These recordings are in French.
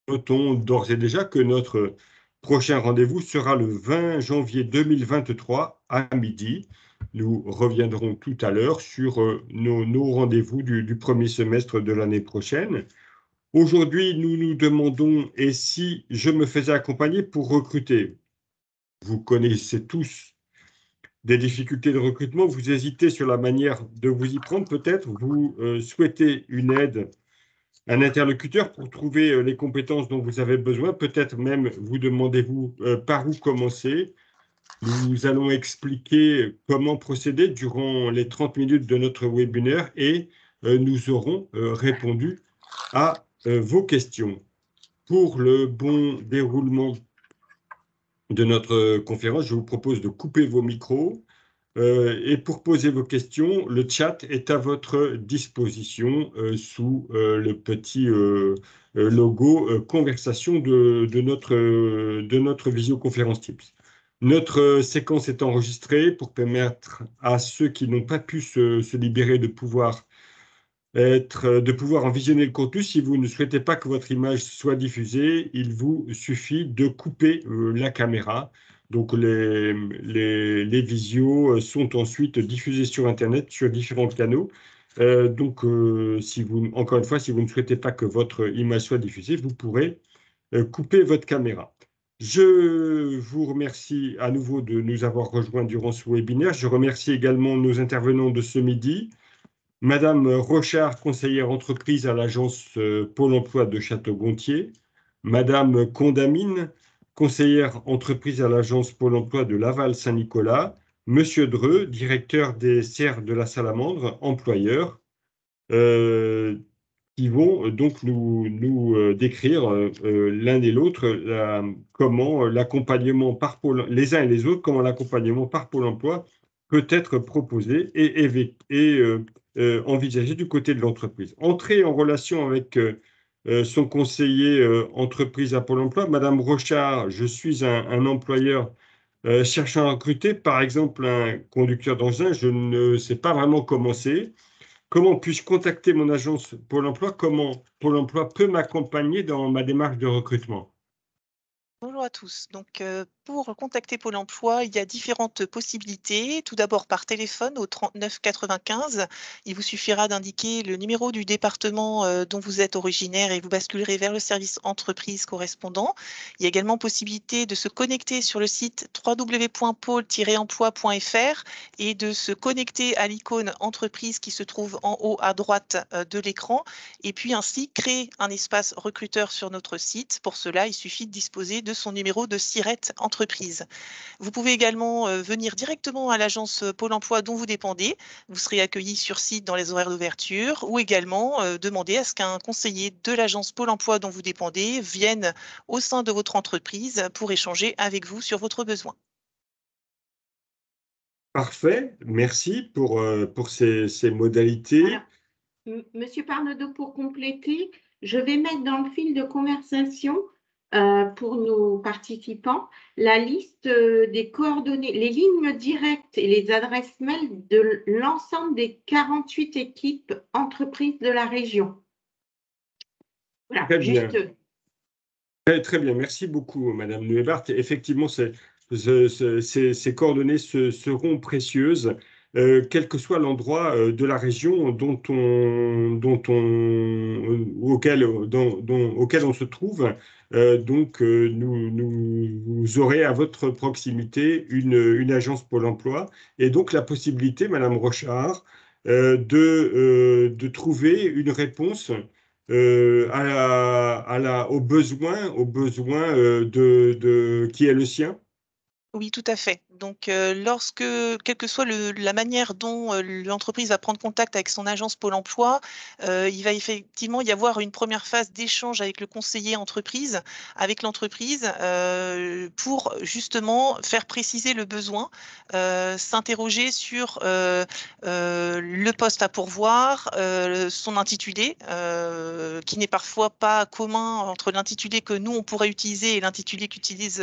Notons d'ores et déjà que notre prochain rendez-vous sera le 20 janvier 2023 à midi. Nous reviendrons tout à l'heure sur nos rendez-vous du premier semestre de l'année prochaine. Aujourd'hui, nous nous demandons, et si je me faisais accompagner pour recruter? Vous connaissez tous des difficultés de recrutement, vous hésitez sur la manière de vous y prendre peut-être, vous souhaitez une aide, un interlocuteur pour trouver les compétences dont vous avez besoin, peut-être même vous demandez-vous par où commencer. Nous allons expliquer comment procéder durant les 30 minutes de notre webinaire et nous aurons répondu à vos questions. Pour le bon déroulement de notre conférence, je vous propose de couper vos micros. Et pour poser vos questions, le chat est à votre disposition sous le petit logo conversation de notre visioconférence Teams. Notre séquence est enregistrée pour permettre à ceux qui n'ont pas pu se libérer de pouvoir en visionner le contenu. Si vous ne souhaitez pas que votre image soit diffusée, il vous suffit de couper la caméra. Donc les visios sont ensuite diffusés sur Internet, sur différents canaux. Encore une fois, si vous ne souhaitez pas que votre image soit diffusée, vous pourrez couper votre caméra. Je vous remercie à nouveau de nous avoir rejoints durant ce webinaire. Je remercie également nos intervenants de ce midi. Madame Rochard, conseillère entreprise à l'agence Pôle emploi de Château-Gontier. Madame Condamine, conseillère entreprise à l'agence Pôle emploi de Laval-Saint-Nicolas. Monsieur Dreux, directeur des serres de la Salamandre, employeur, euh, qui vont donc nous décrire l'un et l'autre comment l'accompagnement par les uns et les autres, comment l'accompagnement par Pôle emploi peut être proposé et envisagé du côté de l'entreprise. Entrer en relation avec son conseiller entreprise à Pôle emploi, Madame Rochard, je suis un employeur cherchant à recruter, par exemple, un conducteur d'engin, je ne sais pas vraiment comment c'est. Comment puis-je contacter mon agence Pôle emploi? Comment Pôle emploi peut m'accompagner dans ma démarche de recrutement? Bonjour à tous. Donc, pour contacter Pôle emploi, il y a différentes possibilités. Tout d'abord par téléphone au 39 95. Il vous suffira d'indiquer le numéro du département dont vous êtes originaire et vous basculerez vers le service entreprise correspondant. Il y a également possibilité de se connecter sur le site www.pôle-emploi.fr et de se connecter à l'icône entreprise qui se trouve en haut à droite de l'écran et puis ainsi créer un espace recruteur sur notre site. Pour cela, il suffit de disposer de son numéro de SIRET entreprise. Vous pouvez également venir directement à l'agence Pôle emploi dont vous dépendez. Vous serez accueilli sur site dans les horaires d'ouverture ou également demander à ce qu'un conseiller de l'agence Pôle emploi dont vous dépendez vienne au sein de votre entreprise pour échanger avec vous sur votre besoin. Parfait, merci pour ces modalités. Alors, Monsieur Parnaudot, pour compléter, je vais mettre dans le fil de conversation pour nos participants la liste des coordonnées, les lignes directes et les adresses mail de l'ensemble des 48 équipes entreprises de la région. Voilà, Très bien. juste. Très bien, merci beaucoup, Madame Nuebart. Effectivement, ces coordonnées seront précieuses, quel que soit l'endroit de la région auquel on se trouve. Vous aurez à votre proximité une agence Pôle emploi et donc la possibilité, Madame Rochard, de trouver une réponse au besoin qui est le sien. Oui, tout à fait. Donc, quelle que soit la manière dont l'entreprise va prendre contact avec son agence Pôle emploi, il va effectivement y avoir une première phase d'échange avec le conseiller entreprise, avec l'entreprise, pour justement faire préciser le besoin, s'interroger sur le poste à pourvoir, son intitulé, qui n'est parfois pas commun entre l'intitulé que nous, on pourrait utiliser et l'intitulé qu'utilise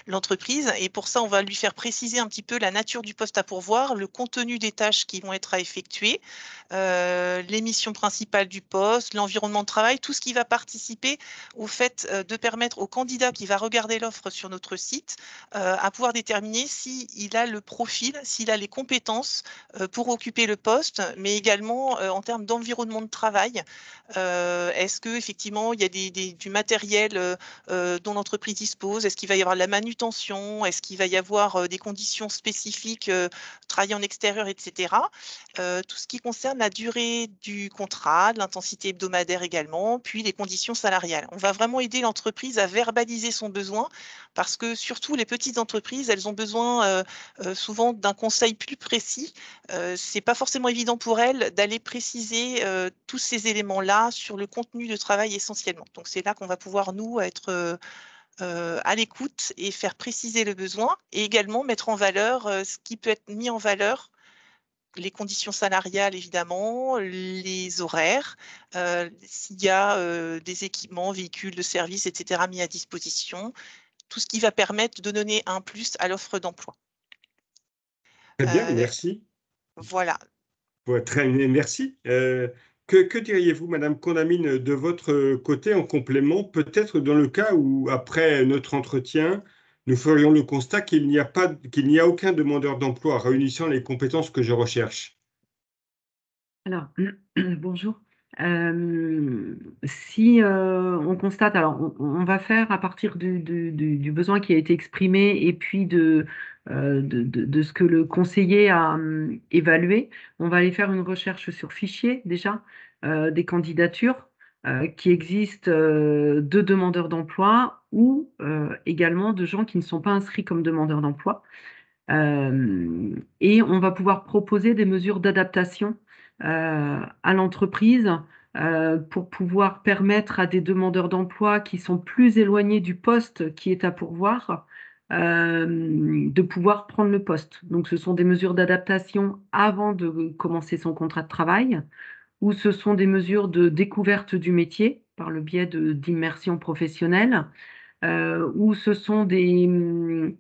l'entreprise. Et pour ça, on va lui faire préciser un petit peu la nature du poste à pourvoir, le contenu des tâches qui vont être à effectuer, les missions principales du poste, l'environnement de travail, tout ce qui va participer au fait de permettre au candidat qui va regarder l'offre sur notre site à pouvoir déterminer s'il a le profil, s'il a les compétences pour occuper le poste, mais également en termes d'environnement de travail. Est-ce qu'effectivement, il y a du matériel dont l'entreprise dispose? Est-ce qu'il va y avoir de la manutention? Est-ce qu'il va y avoir des conditions spécifiques, travailler en extérieur, etc. Tout ce qui concerne la durée du contrat, l'intensité hebdomadaire également, puis les conditions salariales. On va vraiment aider l'entreprise à verbaliser son besoin parce que surtout les petites entreprises, elles ont besoin souvent d'un conseil plus précis. C'est pas forcément évident pour elles d'aller préciser tous ces éléments-là sur le contenu de travail essentiellement. Donc c'est là qu'on va pouvoir, nous, être à l'écoute et faire préciser le besoin et également mettre en valeur ce qui peut être mis en valeur, les conditions salariales évidemment, les horaires, s'il y a des équipements, véhicules de service, etc. mis à disposition, tout ce qui va permettre de donner un plus à l'offre d'emploi. Très bien, merci. Voilà. Ouais, merci. Que diriez-vous, Madame Condamine, de votre côté en complément, peut-être dans le cas où, après notre entretien, nous ferions le constat qu'il n'y a aucun demandeur d'emploi réunissant les compétences que je recherche? Alors, bonjour. Si on constate, alors on va faire à partir du besoin qui a été exprimé et puis de ce que le conseiller a évalué, on va aller faire une recherche sur fichier déjà des candidatures qui existent de demandeurs d'emploi ou également de gens qui ne sont pas inscrits comme demandeurs d'emploi. Et on va pouvoir proposer des mesures d'adaptation à l'entreprise pour pouvoir permettre à des demandeurs d'emploi qui sont plus éloignés du poste qui est à pourvoir de pouvoir prendre le poste. Donc, ce sont des mesures d'adaptation avant de commencer son contrat de travail, ou ce sont des mesures de découverte du métier par le biais d'immersion professionnelle, ou ce sont des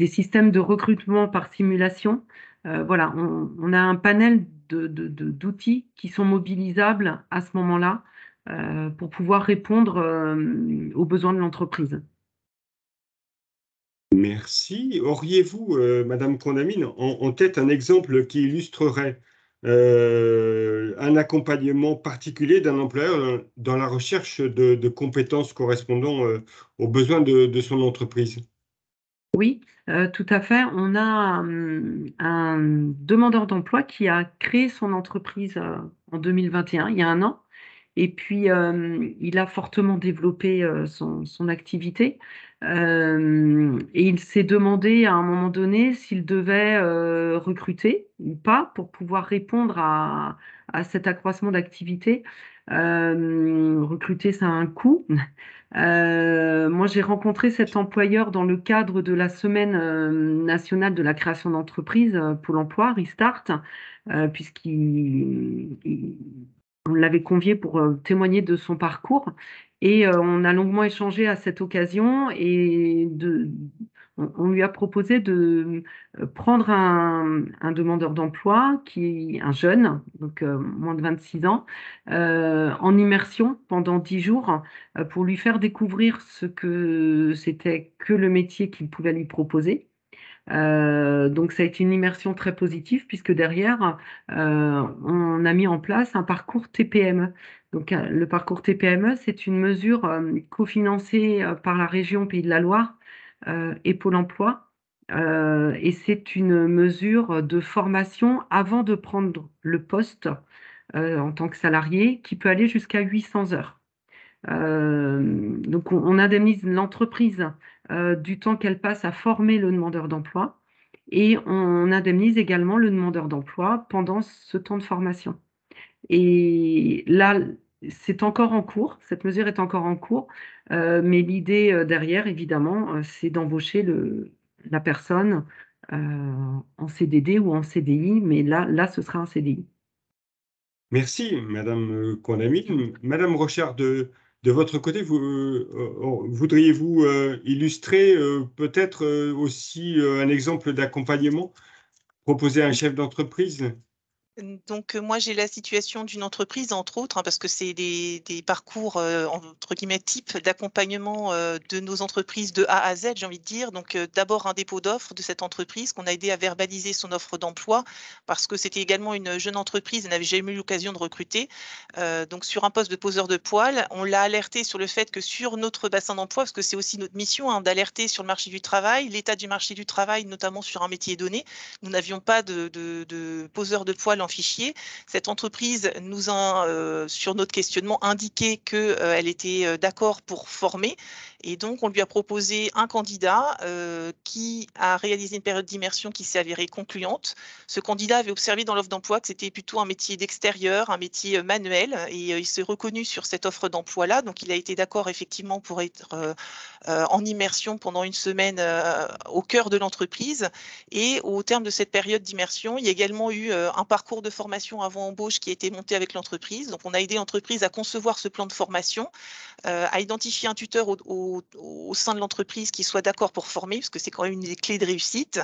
systèmes de recrutement par simulation. Voilà, on a un panel d'outils qui sont mobilisables à ce moment-là pour pouvoir répondre aux besoins de l'entreprise. Merci. Auriez-vous, Madame Condamine, en tête un exemple qui illustrerait un accompagnement particulier d'un employeur dans la recherche de compétences correspondant aux besoins de son entreprise? Oui, tout à fait. On a un demandeur d'emploi qui a créé son entreprise en 2021, il y a un an. Et puis, il a fortement développé son activité. Et il s'est demandé à un moment donné s'il devait recruter ou pas pour pouvoir répondre à cet accroissement d'activité. Recruter, ça a un coût. Moi, j'ai rencontré cet employeur dans le cadre de la Semaine nationale de la création d'entreprise, Pôle emploi, Restart, on l'avait convié pour témoigner de son parcours. Et on a longuement échangé à cette occasion et on lui a proposé de prendre un demandeur d'emploi, un jeune, donc moins de 26 ans, en immersion pendant 10 jours pour lui faire découvrir ce que c'était que le métier qu'il pouvait lui proposer. Donc ça a été une immersion très positive puisque derrière, on a mis en place un parcours TPME. Donc le parcours TPME, c'est une mesure cofinancée par la région Pays de la Loire et Pôle emploi. Et c'est une mesure de formation avant de prendre le poste en tant que salarié qui peut aller jusqu'à 800 heures. Donc, on indemnise l'entreprise du temps qu'elle passe à former le demandeur d'emploi et on indemnise également le demandeur d'emploi pendant ce temps de formation. Et là, c'est encore en cours, cette mesure est encore en cours, mais l'idée derrière, évidemment, c'est d'embaucher la personne en CDD ou en CDI, mais là, ce sera un CDI. Merci, Madame Condamine. Madame Rochard, de De votre côté, voudriez-vous illustrer peut-être aussi un exemple d'accompagnement proposé à un chef d'entreprise? Donc, moi, j'ai la situation d'une entreprise, entre autres, hein, parce que c'est des parcours, entre guillemets, type d'accompagnement de nos entreprises de A à Z, j'ai envie de dire. Donc, d'abord, un dépôt d'offres de cette entreprise qu'on a aidé à verbaliser son offre d'emploi, parce que c'était également une jeune entreprise, elle n'avait jamais eu l'occasion de recruter. Donc, sur un poste de poseur de poêle, on l'a alerté sur le fait que sur notre bassin d'emploi, parce que c'est aussi notre mission, hein, d'alerter sur le marché du travail, l'état du marché du travail, notamment sur un métier donné. Nous n'avions pas de poseur de poêle en fichier. Cette entreprise nous a, sur notre questionnement, indiqué qu'elle était d'accord pour former. Et donc, on lui a proposé un candidat qui a réalisé une période d'immersion qui s'est avérée concluante. Ce candidat avait observé dans l'offre d'emploi que c'était plutôt un métier d'extérieur, un métier manuel, et il s'est reconnu sur cette offre d'emploi-là. Donc, il a été d'accord effectivement pour être en immersion pendant une semaine au cœur de l'entreprise. Et au terme de cette période d'immersion, il y a également eu un parcours de formation avant embauche qui a été monté avec l'entreprise. Donc, on a aidé l'entreprise à concevoir ce plan de formation, à identifier un tuteur au sein de l'entreprise qui soit d'accord pour former, parce que c'est quand même une des clés de réussite.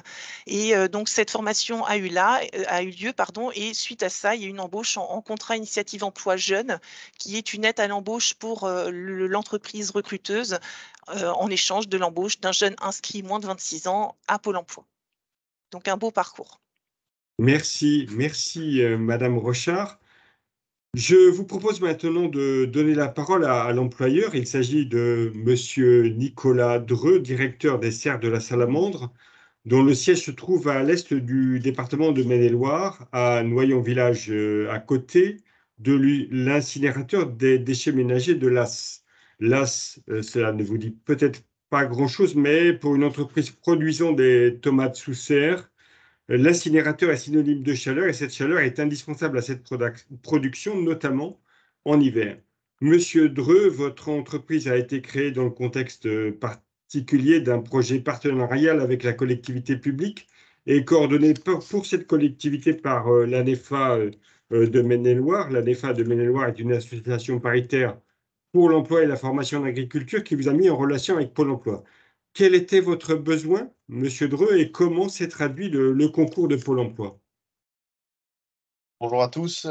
Et donc, cette formation a eu lieu, et suite à ça, il y a une embauche en contrat initiative emploi jeune, qui est une aide à l'embauche pour l'entreprise recruteuse en échange de l'embauche d'un jeune inscrit moins de 26 ans à Pôle emploi. Donc, un beau parcours. Merci, merci Madame Rochard. Je vous propose maintenant de donner la parole à l'employeur. Il s'agit de Monsieur Nicolas Dreux, directeur des serres de la Salamandre, dont le siège se trouve à l'est du département de Maine-et-Loire, à Noyon-Village, à côté de l'incinérateur des déchets ménagers de Las. Las, cela ne vous dit peut-être pas grand-chose, mais pour une entreprise produisant des tomates sous serre, l'incinérateur est synonyme de chaleur et cette chaleur est indispensable à cette production, notamment en hiver. Monsieur Dreux, votre entreprise a été créée dans le contexte particulier d'un projet partenarial avec la collectivité publique et coordonné pour cette collectivité par l'ANEFA de Maine-et-Loire. L'ANEFA de Maine-et-Loire est une association paritaire pour l'emploi et la formation en agriculture qui vous a mis en relation avec Pôle emploi. Quel était votre besoin, Monsieur Dreux, et comment s'est traduit le concours de Pôle emploi? Bonjour à tous.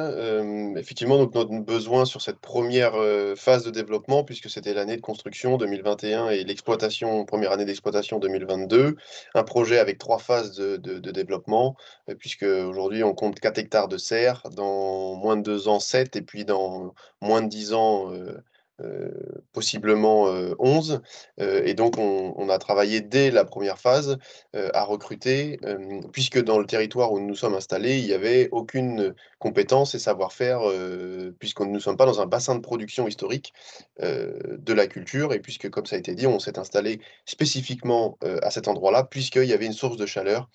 Effectivement, donc notre besoin sur cette première phase de développement, puisque c'était l'année de construction 2021 et l'exploitation, première année d'exploitation 2022, un projet avec 3 phases de développement, puisque aujourd'hui on compte 4 hectares de serre, dans moins de 2 ans 7, et puis dans moins de 10 ans possiblement 11. Et donc on a travaillé dès la première phase à recruter, puisque dans le territoire où nous nous sommes installés, il n'y avait aucune compétences et savoir-faire, puisque nous ne sommes pas dans un bassin de production historique, de la culture et puisque, comme ça a été dit, on s'est installé spécifiquement, à cet endroit-là, puisqu'il y avait une source de chaleur,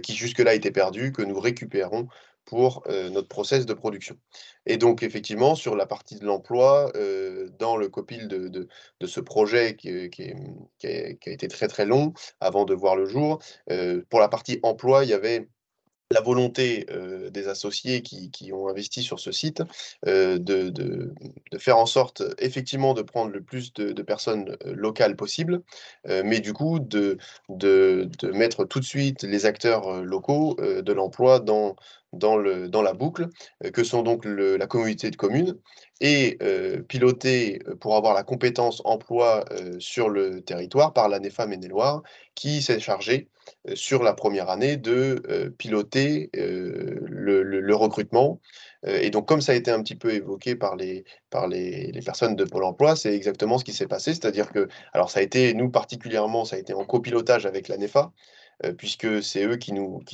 qui jusque-là était perdue, que nous récupérons pour, notre process de production. Et donc effectivement, sur la partie de l'emploi, dans le copil de ce projet qui a été très, très long avant de voir le jour, pour la partie emploi, il y avait la volonté, des associés qui ont investi sur ce site, de faire en sorte, effectivement, de prendre le plus de personnes, locales possible, mais du coup de mettre tout de suite les acteurs, locaux, de l'emploi dans la boucle, que sont donc la communauté de communes et pilotée, pour avoir la compétence emploi, sur le territoire par l'ANEFA Maine-et-Loire qui s'est chargée sur la première année de piloter le recrutement. Et donc, comme ça a été un petit peu évoqué par les personnes de Pôle emploi, c'est exactement ce qui s'est passé. C'est-à-dire que, alors ça a été, nous particulièrement, ça a été en copilotage avec l'ANEFA, puisque c'est eux qui nous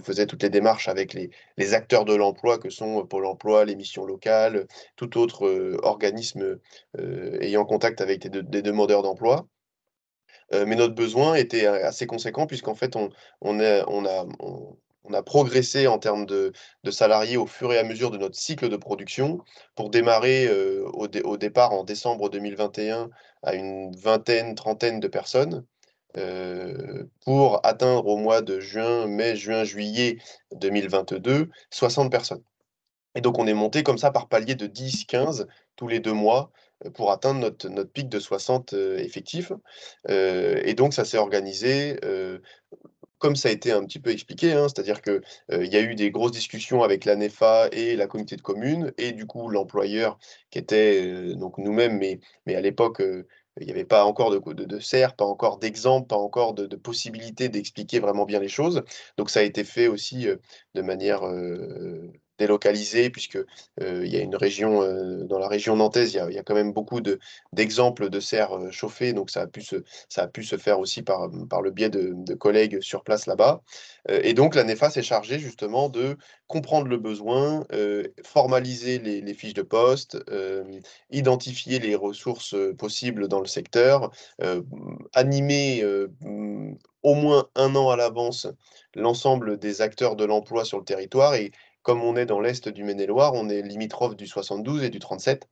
faisaient toutes les démarches avec les acteurs de l'emploi que sont Pôle emploi, les missions locales, tout autre organisme ayant contact avec des demandeurs d'emploi. Mais notre besoin était assez conséquent puisqu'en fait on a progressé en termes de salariés au fur et à mesure de notre cycle de production pour démarrer, au départ en décembre 2021 à une vingtaine, trentaine de personnes, pour atteindre au mois de juin, mai, juin, juillet 2022, 60 personnes. Et donc on est monté comme ça par palier de 10-15 tous les 2 mois, pour atteindre notre pic de 60 effectifs. Et donc ça s'est organisé comme ça a été un petit peu expliqué, hein, c'est-à-dire que, il y a eu des grosses discussions avec l'ANEFA et la communauté de communes et du coup l'employeur qui était, donc nous-mêmes, mais à l'époque, il n'y avait pas encore de CER, pas encore d'exemple, pas encore de possibilité d'expliquer vraiment bien les choses. Donc ça a été fait aussi, de manière, délocalisée puisque, il y a une région, dans la région nantaise, il y a quand même beaucoup d'exemples de serres, chauffées, donc ça a pu se faire aussi par le biais de collègues sur place là-bas. Et donc l'ANEFA s'est chargée justement de comprendre le besoin, formaliser les fiches de poste, identifier les ressources, possibles dans le secteur, animer, au moins 1 an à l'avance l'ensemble des acteurs de l'emploi sur le territoire et comme on est dans l'est du Maine-et-Loire, on est limitrophe du 72 et du 37.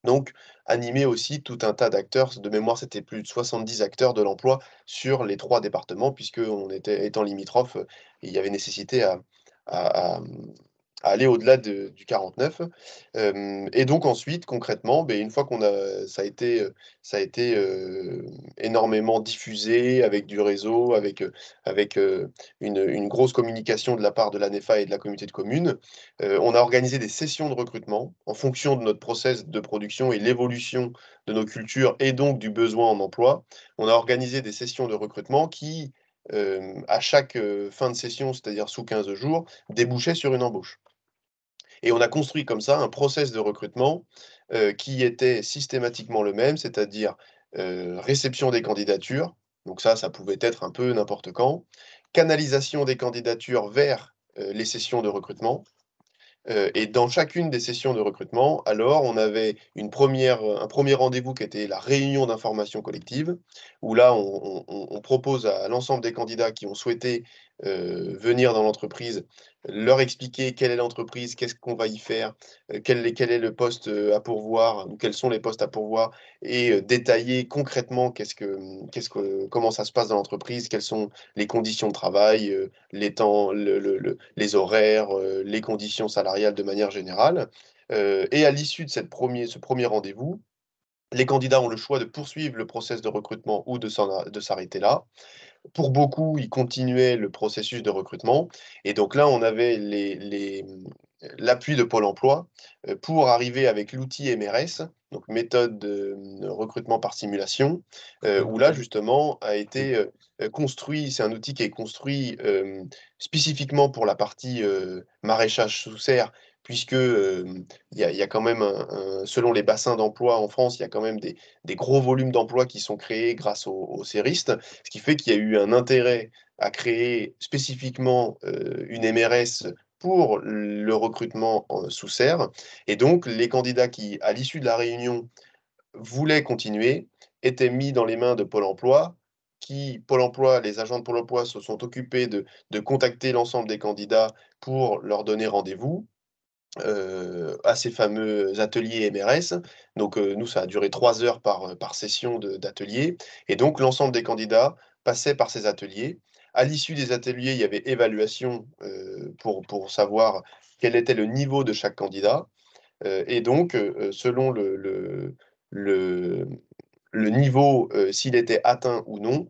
Donc, animer aussi tout un tas d'acteurs. De mémoire, c'était plus de 70 acteurs de l'emploi sur les 3 départements puisqu'on était étant limitrophes, il y avait nécessité à aller au-delà du 49. Et donc ensuite, concrètement, beh, une fois qu'on a ça a été, énormément diffusé avec du réseau, avec une grosse communication de la part de l'ANEFA et de la communauté de communes. On a organisé des sessions de recrutement en fonction de notre process de production et l'évolution de nos cultures et donc du besoin en emploi. On a organisé des sessions de recrutement qui, à chaque, fin de session, c'est-à-dire sous 15 jours, débouchaient sur une embauche. Et on a construit comme ça un process de recrutement, qui était systématiquement le même, c'est-à-dire, réception des candidatures, donc ça pouvait être un peu n'importe quand, canalisation des candidatures vers, les sessions de recrutement. Et dans chacune des sessions de recrutement, alors on avait un premier rendez-vous qui était la réunion d'information collective, où là on propose à l'ensemble des candidats qui ont souhaité, venir dans l'entreprise, leur expliquer quelle est l'entreprise, qu'est-ce qu'on va y faire, quel est le poste, à pourvoir ou quels sont les postes à pourvoir et détailler concrètement comment ça se passe dans l'entreprise, quelles sont les conditions de travail, les temps, les horaires, les conditions salariales de manière générale. Et à l'issue de ce premier rendez-vous, les candidats ont le choix de poursuivre le process de recrutement ou de s'arrêter là. Pour beaucoup, ils continuaient le processus de recrutement et donc là, on avait l'appui de Pôle emploi, pour arriver avec l'outil MRS, donc méthode de, recrutement par simulation, où là, justement, a été, construit c'est un outil qui est construit, spécifiquement pour la partie, maraîchage sous serre puisque, il y a quand même selon les bassins d'emploi en France, il y a quand même des gros volumes d'emplois qui sont créés grâce aux séristes. Ce qui fait qu'il y a eu un intérêt à créer spécifiquement, une MRS pour le recrutement sous serre et donc les candidats qui, à l'issue de la réunion, voulaient continuer, étaient mis dans les mains de Pôle emploi les agents de Pôle emploi se sont occupés de contacter l'ensemble des candidats pour leur donner rendez-vous à ces fameux ateliers MRS. Donc, nous, ça a duré 3 heures par session d'atelier et donc l'ensemble des candidats passaient par ces ateliers. À l'issue des ateliers, il y avait évaluation, pour savoir quel était le niveau de chaque candidat, et donc, selon le le niveau, s'il était atteint ou non,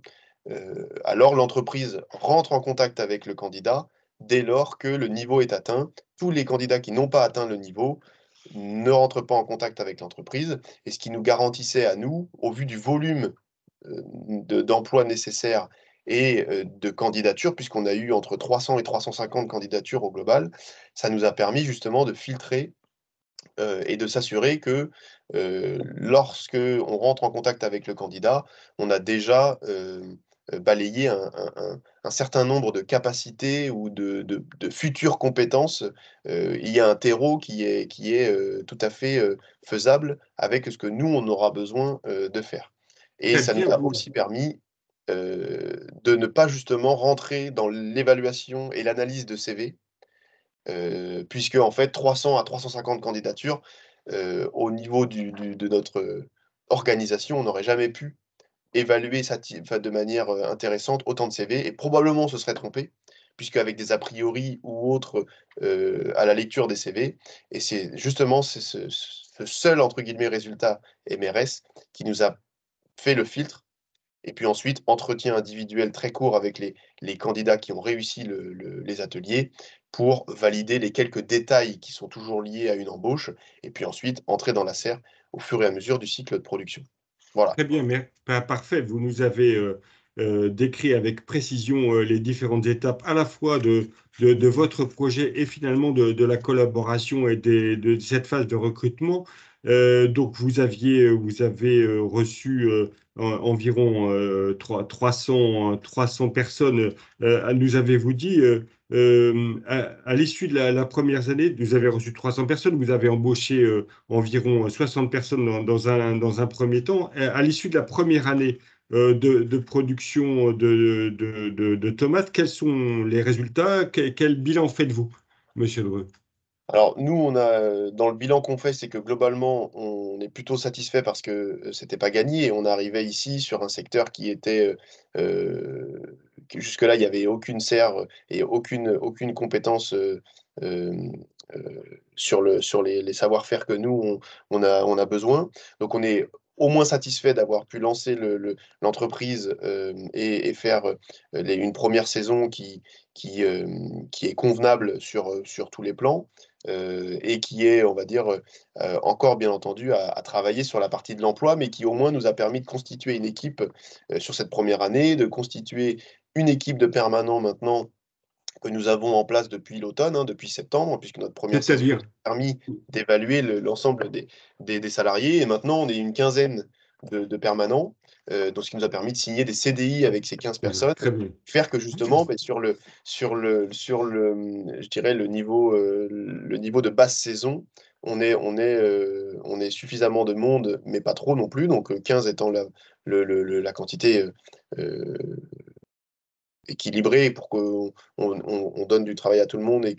alors l'entreprise rentre en contact avec le candidat dès lors que le niveau est atteint. Tous les candidats qui n'ont pas atteint le niveau ne rentrent pas en contact avec l'entreprise et ce qui nous garantissait à nous, au vu du volume, d'emplois nécessaires et de candidatures, puisqu'on a eu entre 300 et 350 candidatures au global, ça nous a permis justement de filtrer et de s'assurer que, lorsque on rentre en contact avec le candidat, on a déjà, balayé un certain nombre de capacités ou de futures compétences. Il y a un terreau qui est, tout à fait, faisable avec ce que nous, on aura besoin, de faire. Et Très ça nous bien, a vous, aussi permis, de ne pas justement rentrer dans l'évaluation et l'analyse de CV, puisque en fait 300 à 350 candidatures, au niveau de notre, organisation, on n'aurait jamais pu évaluer enfin de manière, intéressante autant de CV et probablement on se serait trompé puisque avec des a priori ou autres à la lecture des CV. Et c'est justement ce seul, entre guillemets, résultat MRS qui nous a fait le filtre. Et puis ensuite, entretien individuel très court avec les candidats qui ont réussi les ateliers pour valider les quelques détails qui sont toujours liés à une embauche. Et puis ensuite, entrer dans la serre au fur et à mesure du cycle de production. Voilà. Très bien, mais parfait. Vous nous avez décrit avec précision les différentes étapes à la fois de votre projet et finalement de la collaboration et de cette phase de recrutement. Donc, vous avez reçu environ 300 personnes, nous avez-vous dit. À l'issue de la première année, vous avez reçu 300 personnes, vous avez embauché environ 60 personnes dans un premier temps. À l'issue de la première année de production de tomates, quels sont les résultats? Quel bilan faites-vous, Monsieur Dreux? Alors nous, on a, dans le bilan qu'on fait, c'est que globalement, on est plutôt satisfait parce que c'était pas gagné et on arrivait ici sur un secteur qui était, que jusque-là, il n'y avait aucune serre et aucune compétence sur les savoir-faire que nous, on a besoin. Donc on est au moins satisfait d'avoir pu lancer l'entreprise et faire une première saison qui est convenable sur tous les plans. Et qui est, on va dire, encore bien entendu à travailler sur la partie de l'emploi, mais qui au moins nous a permis de constituer une équipe sur cette première année, de constituer une équipe de permanents maintenant que nous avons en place depuis l'automne, hein, depuis septembre, puisque notre première saison C'est-à-dire, a permis d'évaluer l'ensemble des salariés. Et maintenant, on est une quinzaine de permanents, donc ce qui nous a permis de signer des CDI avec ces 15 personnes, très bien. faire que justement, beh, je dirais le niveau de basse saison, on est suffisamment de monde, mais pas trop non plus, donc 15 étant la quantité équilibré pour qu'on donne du travail à tout le monde et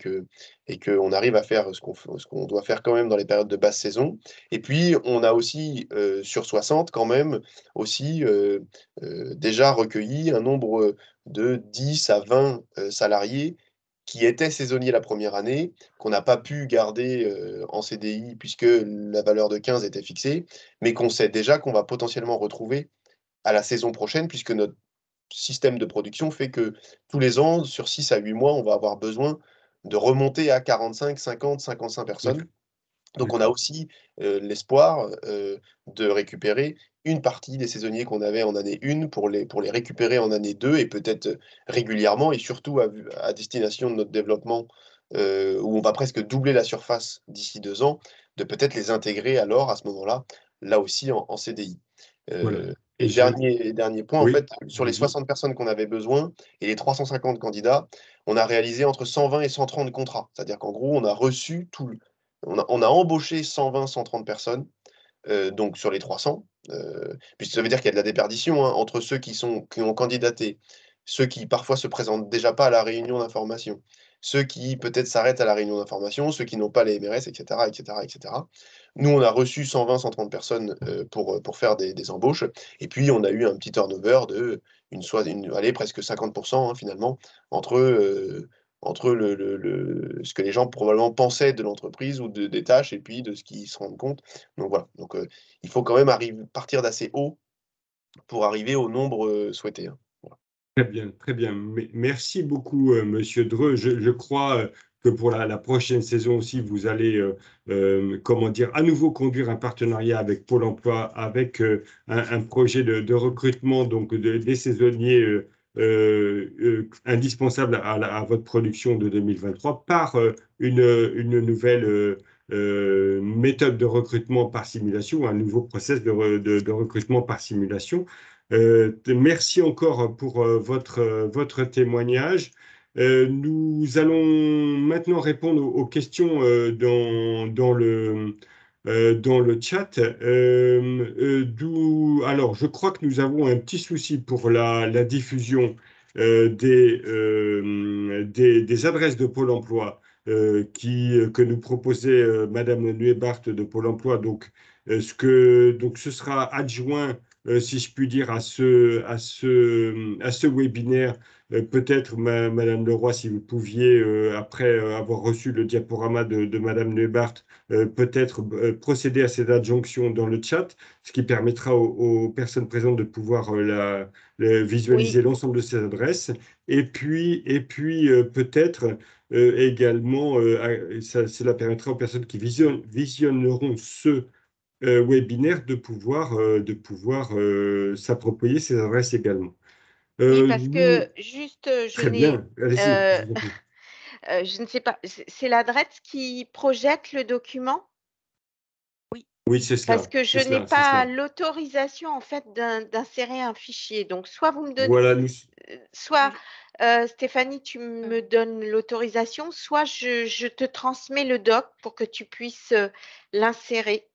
qu'on arrive à faire ce qu'on doit faire quand même dans les périodes de basse saison. Et puis, on a aussi, sur 60 quand même, aussi déjà recueilli un nombre de 10 à 20 salariés qui étaient saisonniers la première année, qu'on n'a pas pu garder en CDI puisque la valeur de 15 était fixée, mais qu'on sait déjà qu'on va potentiellement retrouver à la saison prochaine, puisque notre système de production fait que tous les ans, sur 6 à 8 mois, on va avoir besoin de remonter à 45, 50, 55 personnes. Donc on a D'accord. aussi l'espoir de récupérer une partie des saisonniers qu'on avait en année 1 pour les récupérer en année 2 et peut-être régulièrement et surtout à destination de notre développement où on va presque doubler la surface d'ici 2 ans, de peut-être les intégrer alors à ce moment-là, là aussi en CDI. Voilà. Et dernier point, en Oui, fait, sur les allez-y. 60 personnes qu'on avait besoin et les 350 candidats, on a réalisé entre 120 et 130 contrats. C'est-à-dire qu'en gros, on a reçu on a embauché 120, 130 personnes, donc sur les 300, puis ça veut dire qu'il y a de la déperdition, hein, entre ceux qui ont candidaté, ceux qui parfois se présentent déjà pas à la réunion d'information, ceux qui peut-être s'arrêtent à la réunion d'information, ceux qui n'ont pas les MRS, et cetera, et cetera, et cetera. Nous, on a reçu 120, 130 personnes, pour faire des embauches et puis on a eu un petit turnover de allez, presque 50 hein, finalement, entre ce que les gens probablement pensaient de l'entreprise ou des tâches et puis de ce qu'ils se rendent compte. Donc voilà, donc il faut quand même partir d'assez haut pour arriver au nombre, souhaité, hein. Voilà. Très bien, très bien. Merci beaucoup, Monsieur Dreux. Je crois que pour la prochaine saison aussi, vous allez, comment dire, à nouveau conduire un partenariat avec Pôle Emploi, avec un projet de recrutement donc des saisonniers indispensables à votre production de 2023 par une nouvelle méthode de recrutement par simulation, un nouveau process de recrutement par simulation. Merci encore pour votre témoignage. Nous allons maintenant répondre aux questions dans le chat. Alors, je crois que nous avons un petit souci pour la diffusion des adresses de Pôle emploi que nous proposait Madame Nuebart de Pôle emploi. Donc, donc ce sera adjoint si je puis dire, à ce webinaire peut-être, Madame Leroy, si vous pouviez, après avoir reçu le diaporama de Madame Neubart, peut-être procéder à cette adjonction dans le chat, ce qui permettra aux personnes présentes de pouvoir visualiser Oui, l'ensemble de ces adresses. Et puis peut-être également, cela permettra aux personnes qui visionneront ce webinaire de pouvoir s'approprier ces adresses également. oui, parce que Nous, juste, très bien, allez-y, euh, je vous en prie. je ne sais pas, c'est l'adresse qui projette le document? Oui. Oui, Parce que je c'est n'ai cela, c'est pas cela. l'autorisation en fait d'insérer un fichier. Donc soit vous me donnez, Voilà, soit Stéphanie, tu me donnes l'autorisation, soit je te transmets le doc pour que tu puisses l'insérer.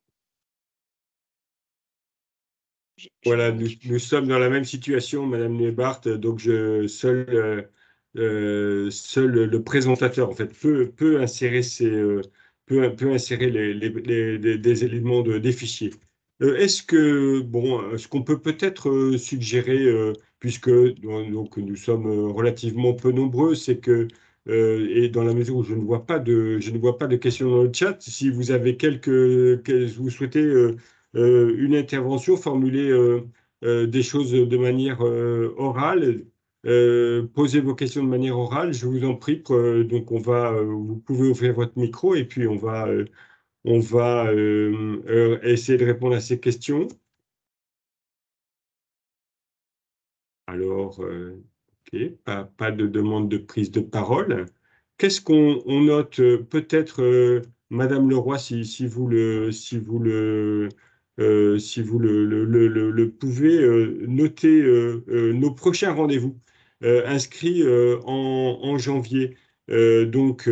Je voilà, m'en occupe. nous sommes dans la même situation, Madame Nebart, donc seul le présentateur, en fait, peut insérer peut insérer des éléments des fichiers. Est-ce que, bon, ce qu'on peut peut-être suggérer, puisque donc, nous sommes relativement peu nombreux, c'est que, et dans la mesure où je ne vois pas de questions dans le chat, si vous avez vous souhaitez une intervention, formuler des choses de manière orale, posez vos questions de manière orale, je vous en prie. Donc vous pouvez ouvrir votre micro et puis on va essayer de répondre à ces questions. Alors, ok, pas de demande de prise de parole. Qu'est-ce qu'on note? Peut-être, Madame Leroy, si vous le pouvez, noter nos prochains rendez-vous inscrits en janvier. Donc,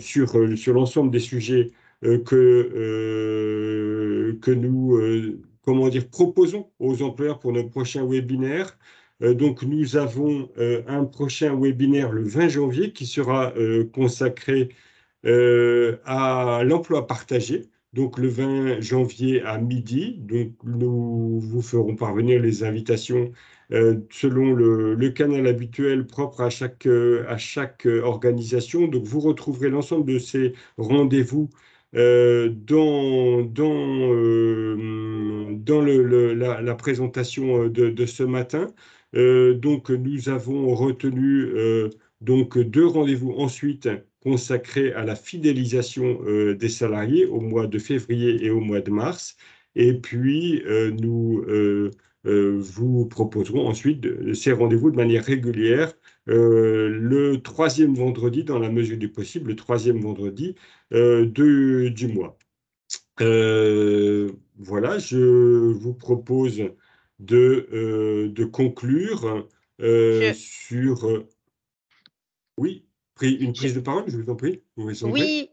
sur l'ensemble des sujets que nous comment dire, proposons aux employeurs pour nos prochains webinaires. Donc, nous avons un prochain webinaire le 20 janvier qui sera consacré à l'emploi partagé. Donc, le 20 janvier à midi. Donc, nous vous ferons parvenir les invitations selon le canal habituel propre à chaque organisation. Donc, vous retrouverez l'ensemble de ces rendez-vous dans la présentation de ce matin. Donc, nous avons retenu donc 2 rendez-vous ensuite consacrés à la fidélisation des salariés au mois de février et au mois de mars. Et puis, nous vous proposerons ensuite ces rendez-vous de manière régulière le 3e vendredi, dans la mesure du possible, le 3e vendredi du mois. Voilà, je vous propose de conclure Je, sur... oui, une je, prise de parole, je vous en prie. Vous êtes prêt? oui,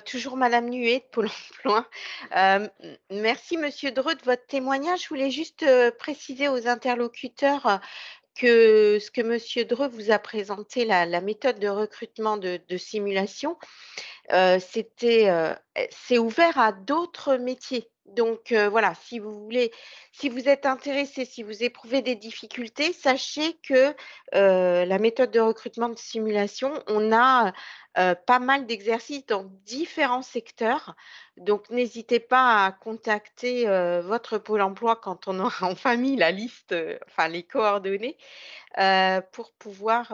toujours Madame Nuet de Pôle emploi. Merci Monsieur Dreux de votre témoignage. Je voulais juste préciser aux interlocuteurs que ce que Monsieur Dreux vous a présenté, la méthode de recrutement de simulation, c'est ouvert à d'autres métiers. Donc voilà, si vous êtes intéressé, si vous éprouvez des difficultés, sachez que la méthode de recrutement de simulation, on a pas mal d'exercices dans différents secteurs. Donc n'hésitez pas à contacter votre Pôle emploi quand on aura enfin mis la liste, enfin les coordonnées, pour pouvoir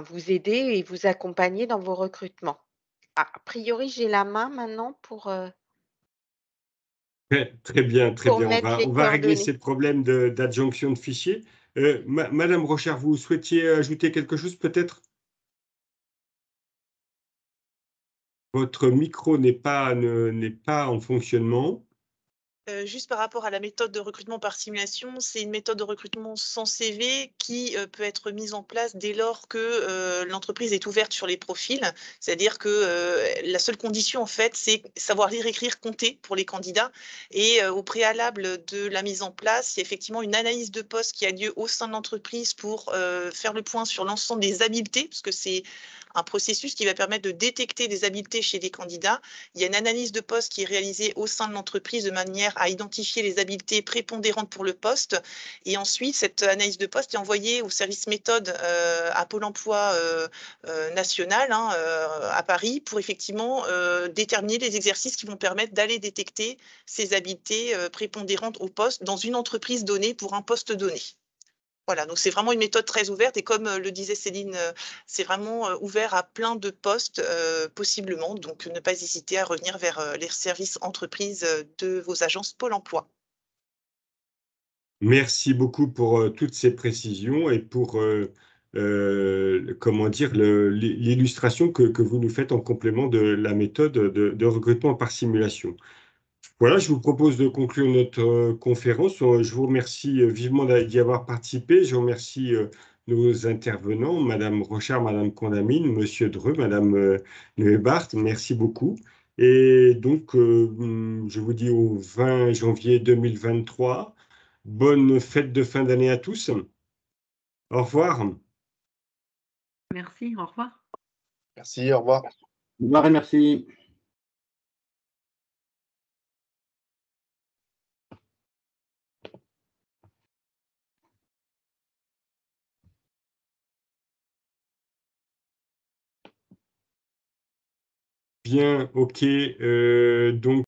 vous aider et vous accompagner dans vos recrutements. Ah, a priori, j'ai la main maintenant Très bien, très pour bien. mettre les On va régler coordonnées. ces problèmes d'adjonction de fichiers. Madame Rochard, vous souhaitiez ajouter quelque chose peut-être? Votre micro n'est pas en fonctionnement. Juste par rapport à la méthode de recrutement par simulation, c'est une méthode de recrutement sans CV qui peut être mise en place dès lors que l'entreprise est ouverte sur les profils. C'est-à-dire que la seule condition, en fait, c'est savoir lire, écrire, compter pour les candidats. Et au préalable de la mise en place, il y a effectivement une analyse de poste qui a lieu au sein de l'entreprise pour faire le point sur l'ensemble des habiletés, parce que c'est un processus qui va permettre de détecter des habiletés chez les candidats. Il y a une analyse de poste qui est réalisée au sein de l'entreprise de manière à identifier les habiletés prépondérantes pour le poste. Et ensuite, cette analyse de poste est envoyée au service méthode à Pôle emploi national à Paris pour effectivement déterminer les exercices qui vont permettre d'aller détecter ces habiletés prépondérantes au poste dans une entreprise donnée pour un poste donné. Voilà, donc c'est vraiment une méthode très ouverte et comme le disait Céline, c'est vraiment ouvert à plein de postes possiblement, donc ne pas hésiter à revenir vers les services entreprises de vos agences Pôle emploi. Merci beaucoup pour toutes ces précisions et pour comment dire l'illustration que vous nous faites en complément de la méthode de recrutement par simulation. Voilà, je vous propose de conclure notre conférence. Je vous remercie vivement d'y avoir participé. Je remercie nos intervenants, Madame Rochard, Madame Condamine, Monsieur Dreux, Madame Neuebart. Merci beaucoup. Et donc, je vous dis au 20 janvier 2023. Bonne fête de fin d'année à tous. Au revoir. Merci, au revoir. Merci, au revoir. Au revoir et merci. Bien, ok. Donc,